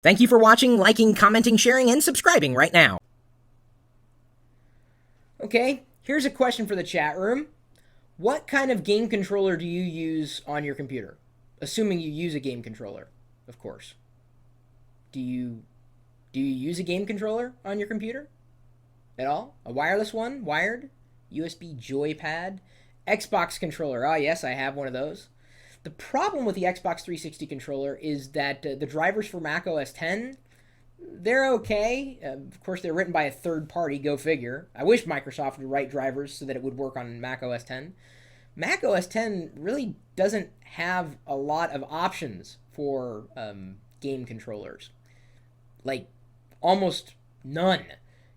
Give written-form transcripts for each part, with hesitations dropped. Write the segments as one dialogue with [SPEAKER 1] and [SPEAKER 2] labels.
[SPEAKER 1] Thank you for watching, liking, commenting, sharing, and subscribing right now. Okay, here's a question for the chat room. What kind of game controller do you use on your computer? Assuming you use a game controller, of course. Do you use a game controller on your computer at all? A wireless one, wired, USB joypad, Xbox controller. Oh yes, I have one of those. The problem with the Xbox 360 controller is that the drivers for Mac OS X, they're okay. Of course, they're written by a third party, go figure. I wish Microsoft would write drivers so that it would work on Mac OS X. Mac OS X really doesn't have a lot of options for game controllers. Like, almost none.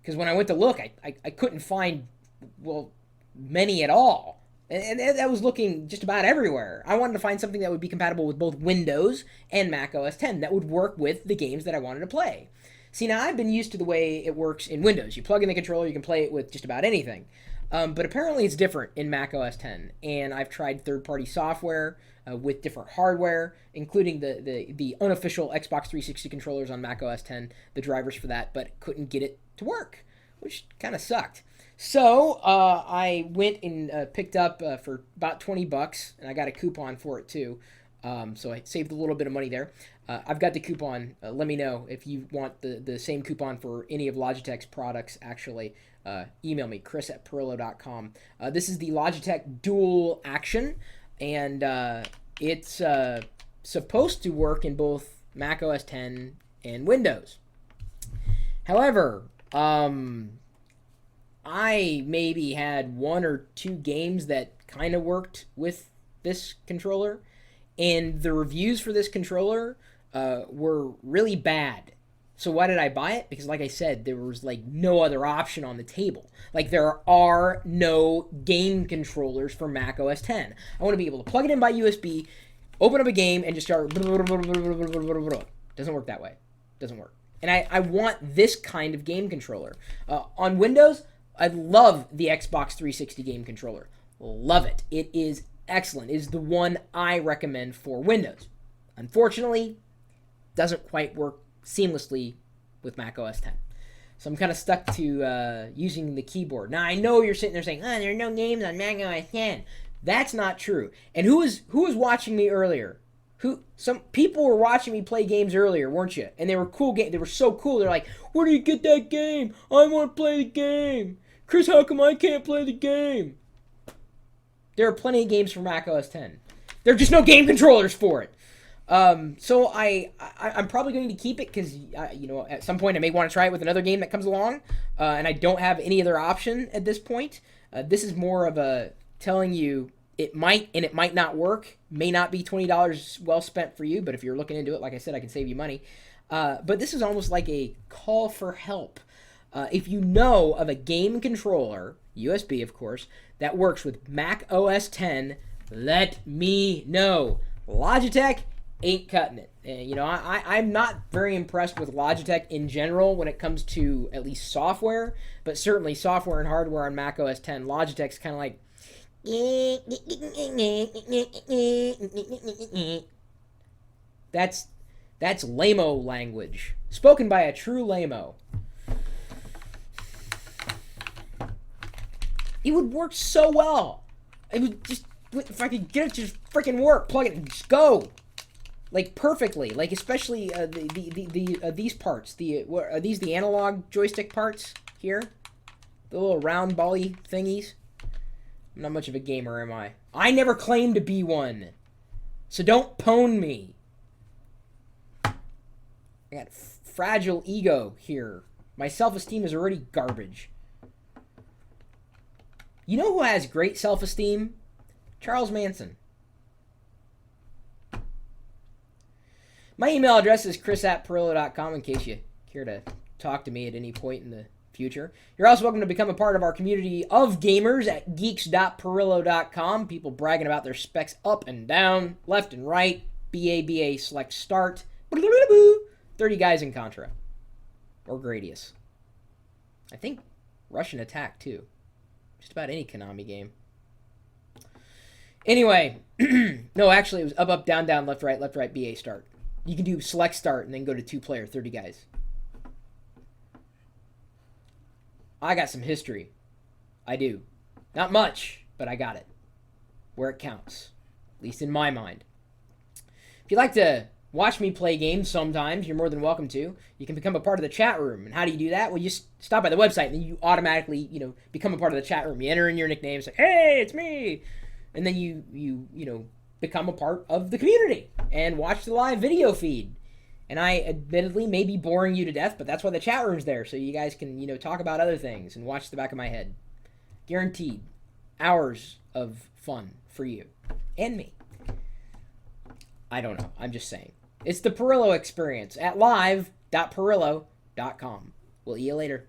[SPEAKER 1] Because when I went to look, I couldn't find, well, many at all. And I was looking just about everywhere. I wanted to find something that would be compatible with both Windows and Mac OS X that would work with the games that I wanted to play. See, now I've been used to the way it works in Windows. You plug in the controller, you can play it with just about anything. But apparently it's different in Mac OS X. And I've tried third-party software with different hardware, including the unofficial Xbox 360 controllers on Mac OS X, the drivers for that, but couldn't get it to work, which kind of sucked. So I went and picked up for about $20, and I got a coupon for it too. So I saved a little bit of money there. I've got the coupon. Let me know if you want the same coupon for any of Logitech's products, actually. Email me, chris@pirillo.com. This is the Logitech Dual Action, and it's supposed to work in both Mac OS X and Windows. However, I maybe had one or two games that kind of worked with this controller, and the reviews for this controller were really bad. So why did I buy it? Because like I said, there was like no other option on the table. Like there are no game controllers for Mac OS X. I want to be able to plug it in by USB, open up a game, and just start. Doesn't work that way. Doesn't work. And I want this kind of game controller. On Windows, I love the Xbox 360 game controller. Love it. It is excellent. It is the one I recommend for Windows. Unfortunately, doesn't quite work seamlessly with Mac OS X. So I'm kind of stuck to using the keyboard. Now, I know you're sitting there saying, there are no games on Mac OS X. That's not true. And who was watching me earlier? Some people were watching me play games earlier, weren't you? And they were cool games. They were so cool. They're like, "Where do you get that game? I want to play the game. Chris, how come I can't play the game?" There are plenty of games for Mac OS X. There are just no game controllers for it. So I'm probably going to keep it because at some point I may want to try it with another game that comes along, and I don't have any other option at this point. This is more of a telling you. It might and it might not work. May not be $20 well spent for you, but if you're looking into it, like I said, I can save you money. But this is almost like a call for help. If you know of a game controller, USB of course, that works with Mac OS X, let me know. Logitech ain't cutting it. And, I'm not very impressed with Logitech in general when it comes to at least software, but certainly software and hardware on Mac OS X, Logitech's kind of like, that's lame-o language spoken by a true lame-o. It would work so well. It would just, if I could get it to just freaking work, plug it and just go, like perfectly. Like especially these parts. Are these the analog joystick parts here? The little round bally thingies. I'm not much of a gamer, am I? I never claimed to be one. So don't pwn me. I got fragile ego here. My self-esteem is already garbage. You know who has great self-esteem? Charles Manson. My email address is chris@pirillo.com in case you care to talk to me at any point in the future. You're also welcome to become a part of our community of gamers at geeks.pirillo.com. People bragging about their specs up and down, left and right, BA, select start. 30 guys in Contra. Or Gradius. I think Russian Attack too. Just about any Konami game. Anyway, no, actually it was up, down, left, right, BA, start. You can do select start and then go to 2-player, 30 guys. I got some history. I do. Not much, but I got it. Where it counts. At least in my mind. If you'd like to watch me play games sometimes, you're more than welcome to. You can become a part of the chat room. And how do you do that? Well, you just stop by the website and then you automatically, become a part of the chat room. You enter in your nickname, say, hey, it's me. And then you become a part of the community and watch the live video feed. And I admittedly may be boring you to death, but that's why the chat room's there, so you guys can, talk about other things and watch the back of my head. Guaranteed. Hours of fun for you. And me. I don't know. I'm just saying. It's the Pirillo experience at live.pirillo.com. We'll see you later.